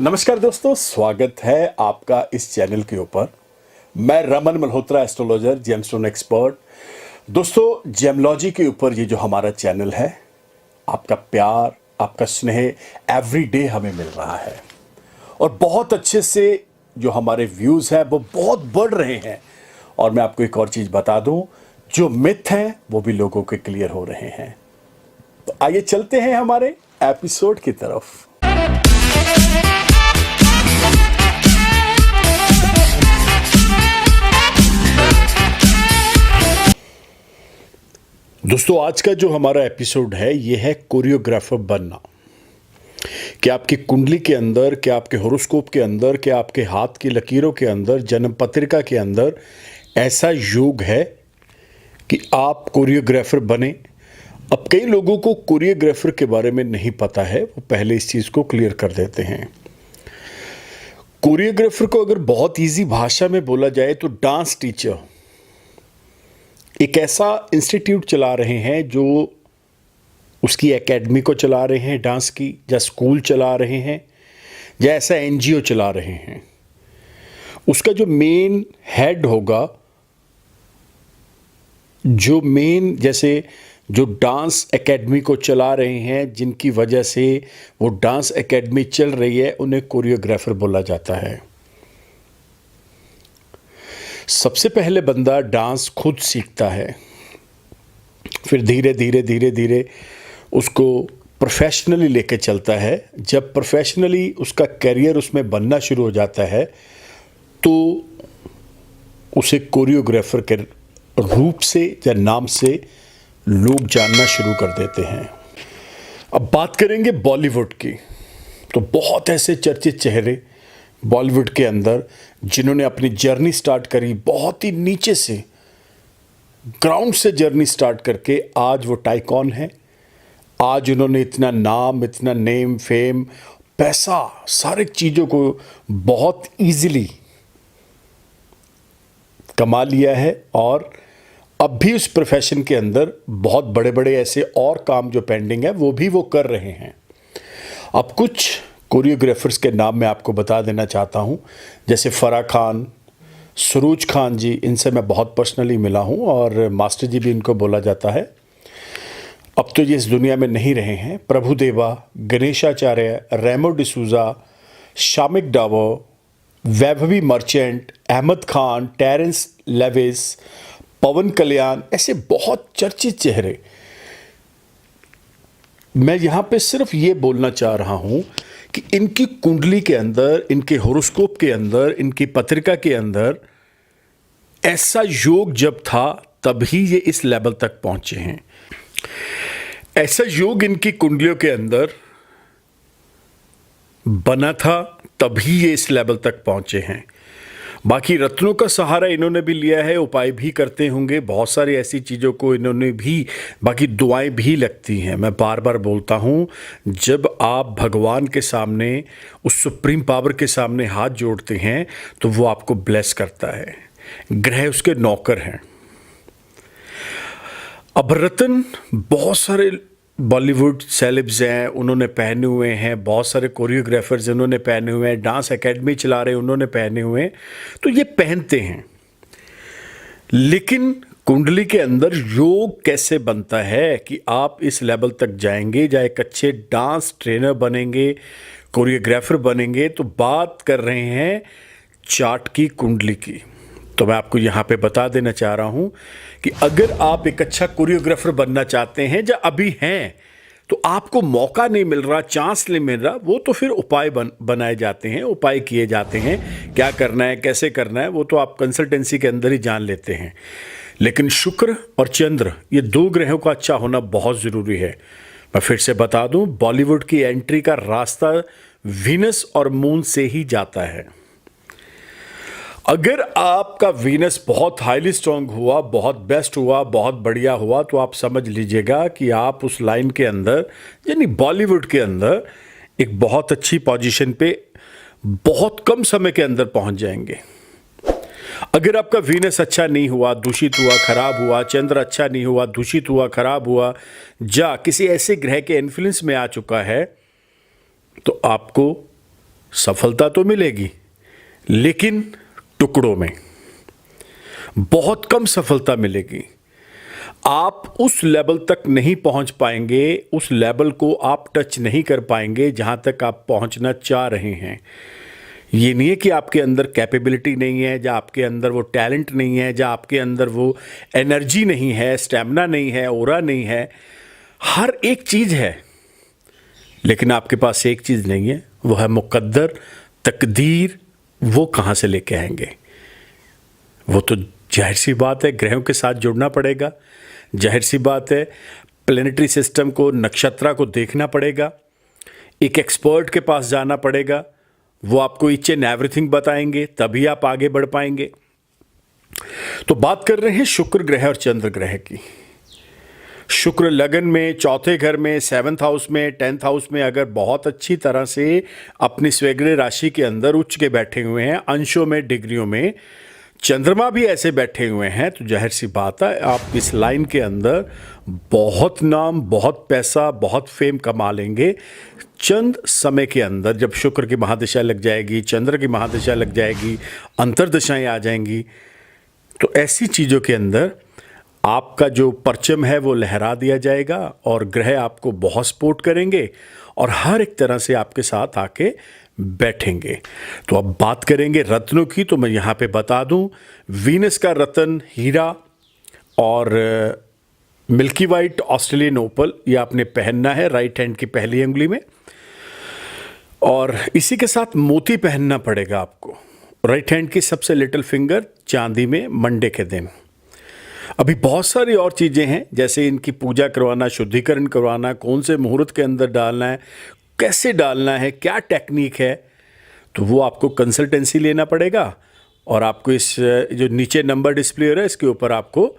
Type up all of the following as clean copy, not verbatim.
नमस्कार दोस्तों, स्वागत है आपका इस चैनल के ऊपर। मैं Raman Malhotra, astrologer, gemstone expert. दोस्तों, जेमलॉजी के ऊपर ये जो हमारा चैनल है, आपका प्यार, आपका स्नेह एवरीडे हमें मिल रहा है और बहुत अच्छे से जो हमारे व्यूज हैं वो बहुत बढ़ रहे हैं। और मैं आपको एक और चीज बता दूं, जो मिथ हैं वो भी लोगों के क्लियर हो रहे हैं। तो आइए चलते हैं हमारे एपिसोड की तरफ। दोस्तों, आज का जो हमारा एपिसोड है ये है कोरियोग्राफर बनना। क्या आपकी कुंडली के अंदर, क्या आपके होरोस्कोप के अंदर, क्या आपके हाथ की लकीरों के अंदर, जन्म पत्रिका के अंदर ऐसा योग है कि आप कोरियोग्राफर बने? अब कई लोगों को कोरियोग्राफर के बारे में नहीं पता है, वो पहले इस चीज़ को क्लियर कर देते हैं। कोरियोग्राफर को अगर बहुत इजी भाषा में बोला जाए तो डांस टीचर। एक ऐसा इंस्टीट्यूट चला रहे हैं जो उसकी एकेडमी को चला रहे हैं डांस की, या स्कूल चला रहे हैं, या ऐसा एनजीओ चला रहे हैं। उसका जो मेन हेड होगा, जो मेन जैसे जो डांस एकेडमी को चला रहे हैं, जिनकी वजह से वो डांस एकेडमी चल रही है, उन्हें कोरियोग्राफर बोला जाता है। सबसे पहले बंदा डांस खुद सीखता है, फिर धीरे धीरे धीरे धीरे उसको प्रोफेशनली लेके चलता है। जब प्रोफेशनली उसका करियर उसमें बनना शुरू हो जाता है तो उसे कोरियोग्राफर के रूप से या नाम से लोग जानना शुरू कर देते हैं। अब बात करेंगे बॉलीवुड की, तो बहुत ऐसे चर्चित चेहरे बॉलीवुड के अंदर जिन्होंने अपनी जर्नी स्टार्ट करी बहुत ही नीचे से, ग्राउंड से जर्नी स्टार्ट करके आज वो टाइकॉन है। आज उन्होंने इतना नाम, इतना नेम, फेम, पैसा, सारी चीज़ों को बहुत इजीली कमा लिया है और अब भी उस प्रोफेशन के अंदर बहुत बड़े बड़े ऐसे और काम जो पेंडिंग है वो भी वो कर रहे हैं। अब कुछ कोरियोग्राफर्स के नाम मैं आपको बता देना चाहता हूं, जैसे फराह खान, सरोज खान जी, इनसे मैं बहुत पर्सनली मिला हूं और मास्टर जी भी इनको बोला जाता है। अब तो ये इस दुनिया में नहीं रहे हैं। प्रभुदेवा, गणेशाचार्य, रेमो डिसूजा, शामिक डावो, वैभवी मर्चेंट, अहमद खान, टेरेंस लेविस, पवन कल्याण, ऐसे बहुत चर्चित चेहरे। मैं यहां पे सिर्फ ये बोलना चाह रहा हूं कि इनकी कुंडली के अंदर, इनके होरोस्कोप के अंदर, इनकी पत्रिका के अंदर ऐसा योग जब था तभी ये इस लेवल तक पहुंचे हैं। ऐसा योग इनकी कुंडलियों के अंदर बना था तभी ये इस लेवल तक पहुंचे हैं। बाकी रत्नों का सहारा इन्होंने भी लिया है, उपाय भी करते होंगे, बहुत सारी ऐसी चीज़ों को इन्होंने भी, बाकी दुआएं भी लगती हैं। मैं बार बार बोलता हूं, जब आप भगवान के सामने, उस सुप्रीम पावर के सामने हाथ जोड़ते हैं तो वो आपको ब्लेस करता है। ग्रह उसके नौकर हैं। अब रत्न बहुत सारे बॉलीवुड सेलेब्स हैं, उन्होंने पहने हुए हैं, बहुत सारे कोरियोग्राफर्स उन्होंने पहने हुए हैं, डांस एकेडमी चला रहे हैं उन्होंने पहने हुए हैं, तो ये पहनते हैं। लेकिन कुंडली के अंदर योग कैसे बनता है कि आप इस लेवल तक जाएंगे, या एक अच्छे डांस ट्रेनर बनेंगे, कोरियोग्राफर बनेंगे, तो बात कर रहे हैं चार्ट की, कुंडली की। तो मैं आपको यहाँ पे बता देना चाह रहा हूँ कि अगर आप एक अच्छा कोरियोग्राफर बनना चाहते हैं, या अभी हैं, तो आपको मौका नहीं मिल रहा, चांस नहीं मिल रहा, वो तो फिर उपाय बनाए जाते हैं, उपाय किए जाते हैं। क्या करना है, कैसे करना है, वो तो आप कंसल्टेंसी के अंदर ही जान लेते हैं। लेकिन शुक्र और चंद्र, ये दो ग्रहों का अच्छा होना बहुत ज़रूरी है। मैं फिर से बता दूँ, बॉलीवुड की एंट्री का रास्ता वीनस और मून से ही जाता है। अगर आपका वीनस बहुत हाईली स्ट्रांग हुआ, बहुत बेस्ट हुआ, बहुत बढ़िया हुआ, तो आप समझ लीजिएगा कि आप उस लाइन के अंदर, यानी बॉलीवुड के अंदर, एक बहुत अच्छी पोजीशन पे बहुत कम समय के अंदर पहुंच जाएंगे। अगर आपका वीनस अच्छा नहीं हुआ, दूषित हुआ, खराब हुआ, चंद्र अच्छा नहीं हुआ, दूषित हुआ, खराब हुआ, या किसी ऐसे ग्रह के इन्फ्लुएंस में आ चुका है, तो आपको सफलता तो मिलेगी, लेकिन टुकड़ों में, बहुत कम सफलता मिलेगी। आप उस लेवल तक नहीं पहुंच पाएंगे, उस लेवल को आप टच नहीं कर पाएंगे जहां तक आप पहुंचना चाह रहे हैं। ये नहीं है कि आपके अंदर कैपेबिलिटी नहीं है, या आपके अंदर वो टैलेंट नहीं है, या आपके अंदर वो एनर्जी नहीं है, स्टैमिना नहीं है, ऑरा नहीं है। हर एक चीज़ है, लेकिन आपके पास एक चीज़ नहीं है, वो है मुकद्दर, तकदीर। वो कहाँ से लेके आएंगे? वो तो जाहिर सी बात है ग्रहों के साथ जुड़ना पड़ेगा, जाहिर सी बात है प्लेनेटरी सिस्टम को, नक्षत्रा को देखना पड़ेगा, एक एक्सपर्ट के पास जाना पड़ेगा, वो आपको ईच एंड एवरीथिंग बताएंगे, तभी आप आगे बढ़ पाएंगे। तो बात कर रहे हैं शुक्र ग्रह और चंद्र ग्रह की। शुक्र लगन में, चौथे घर में, 7th हाउस में, 10th हाउस में अगर बहुत अच्छी तरह से अपनी स्वग्रह राशि के अंदर उच्च के बैठे हुए हैं, अंशों में, डिग्रियों में, चंद्रमा भी ऐसे बैठे हुए हैं, तो जाहिर सी बात है आप इस लाइन के अंदर बहुत नाम, बहुत पैसा, बहुत फेम कमा लेंगे चंद समय के अंदर। जब शुक्र की महादशा लग जाएगी, चंद्र की महादशा लग जाएगी, अंतर्दशाएं आ जाएंगी, तो ऐसी चीज़ों के अंदर आपका जो परचम है वो लहरा दिया जाएगा और ग्रह आपको बहुत सपोर्ट करेंगे और हर एक तरह से आपके साथ आके बैठेंगे। तो अब बात करेंगे रत्नों की, तो मैं यहाँ पे बता दूँ, वीनस का रत्न, हीरा और मिल्की वाइट ऑस्ट्रेलियन ओपल, ये आपने पहनना है राइट हैंड की पहली उंगली में, और इसी के साथ मोती पहनना पड़ेगा आपको राइट हैंड की सबसे लिटिल फिंगर, चांदी में, मंडे के दिन। अभी बहुत सारी और चीज़ें हैं, जैसे इनकी पूजा करवाना, शुद्धिकरण करवाना, कौन से मुहूर्त के अंदर डालना है, कैसे डालना है, क्या टेक्निक है, तो वो आपको कंसल्टेंसी लेना पड़ेगा। और आपको इस जो नीचे नंबर डिस्प्ले हो रहा है इसके ऊपर आपको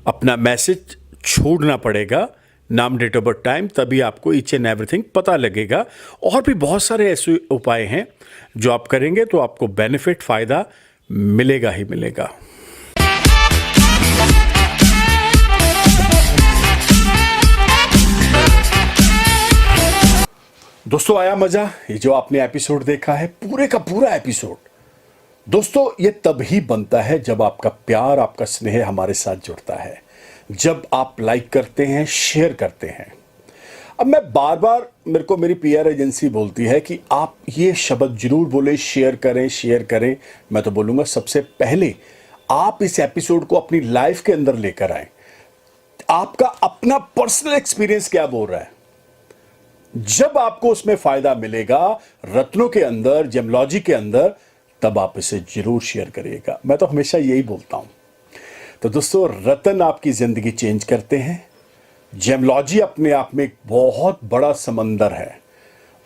अपना मैसेज छोड़ना पड़ेगा, नाम, डेट ऑफ बर्थ, टाइम, तभी आपको ईच एंड एवरीथिंग पता लगेगा। और भी बहुत सारे ऐसे उपाय हैं जो आप करेंगे तो आपको बेनिफिट, फ़ायदा मिलेगा ही मिलेगा। दोस्तों आया मजा? ये जो आपने एपिसोड देखा है, पूरे का पूरा एपिसोड, दोस्तों ये तभी बनता है जब आपका प्यार, आपका स्नेह हमारे साथ जुड़ता है, जब आप लाइक करते हैं, शेयर करते हैं। अब मैं बार बार, मेरे को मेरी पीआर एजेंसी बोलती है कि आप ये शब्द जरूर बोले, शेयर करें, शेयर करें। मैं तो बोलूँगा सबसे पहले आप इस एपिसोड को अपनी लाइफ के अंदर लेकर आए। आपका अपना पर्सनल एक्सपीरियंस क्या बोल रहा है, जब आपको उसमें फायदा मिलेगा रत्नों के अंदर, जेमोलॉजी के अंदर, तब आप इसे जरूर शेयर करिएगा। मैं तो हमेशा यही बोलता हूं। तो दोस्तों, रत्न आपकी जिंदगी चेंज करते हैं। जेमोलॉजी अपने आप में एक बहुत बड़ा समंदर है।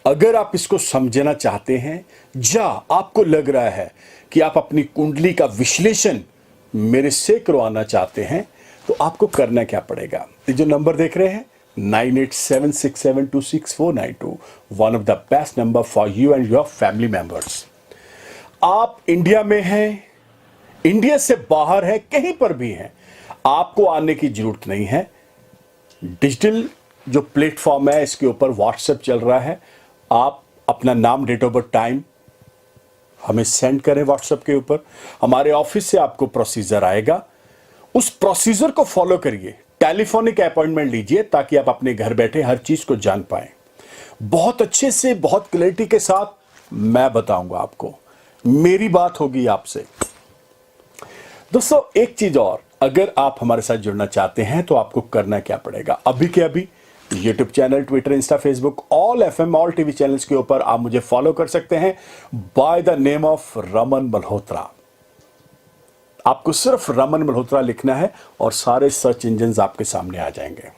अगर आप इसको समझना चाहते हैं, या आपको लग रहा है कि आप अपनी कुंडली का विश्लेषण मेरे से करवाना चाहते हैं, तो आपको करना क्या पड़ेगा? ये जो नंबर देख रहे हैं 9876726492, one of the best number for you and your family members. आप इंडिया में हैं, इंडिया से बाहर है, कहीं पर भी हैं, आपको आने की जरूरत नहीं है। डिजिटल जो प्लेटफॉर्म है इसके ऊपर व्हाट्सएप चल रहा है। आप अपना नाम, डेट ऑफ बर्थ, टाइम हमें सेंड करें व्हाट्सएप के ऊपर। हमारे ऑफिस से आपको प्रोसीजर आएगा, उस प्रोसीजर को फॉलो करिए। टेलीफोनिक अपॉइंटमेंट लीजिए ताकि आप अपने घर बैठे हर चीज को जान पाएं। बहुत अच्छे से, बहुत क्लैरिटी के साथ मैं बताऊंगा आपको, मेरी बात होगी आपसे। दोस्तों एक चीज और, अगर आप हमारे साथ जुड़ना चाहते हैं तो आपको करना क्या पड़ेगा? अभी के अभी YouTube channel, Twitter, Insta, Facebook, all FM, all TV channels के ऊपर आप मुझे फॉलो कर सकते हैं by the name of Raman Malhotra. आपको सिर्फ रमन मल्होत्रा लिखना है और सारे सर्च इंजन्स आपके सामने आ जाएंगे।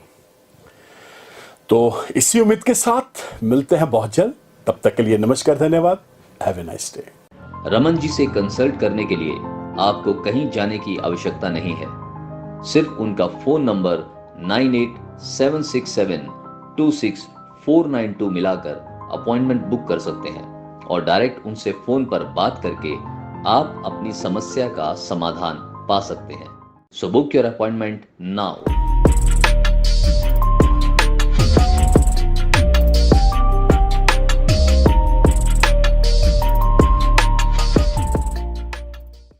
तो इसी उम्मीद के साथ मिलते हैं बहुत जल्द। तब तक के लिए नमस्कार, धन्यवाद, have a nice day. Raman ji से कंसल्ट करने के लिए आपको कहीं जाने की आवश्यकता नहीं है। सिर्फ उनका फोन नंबर 9876726492 मिलाकर अपॉइंटमेंट बुक कर सकते हैं और डायरेक्ट उनसे फोन पर बात करके आप अपनी समस्या का समाधान पा सकते हैं। So book your appointment now.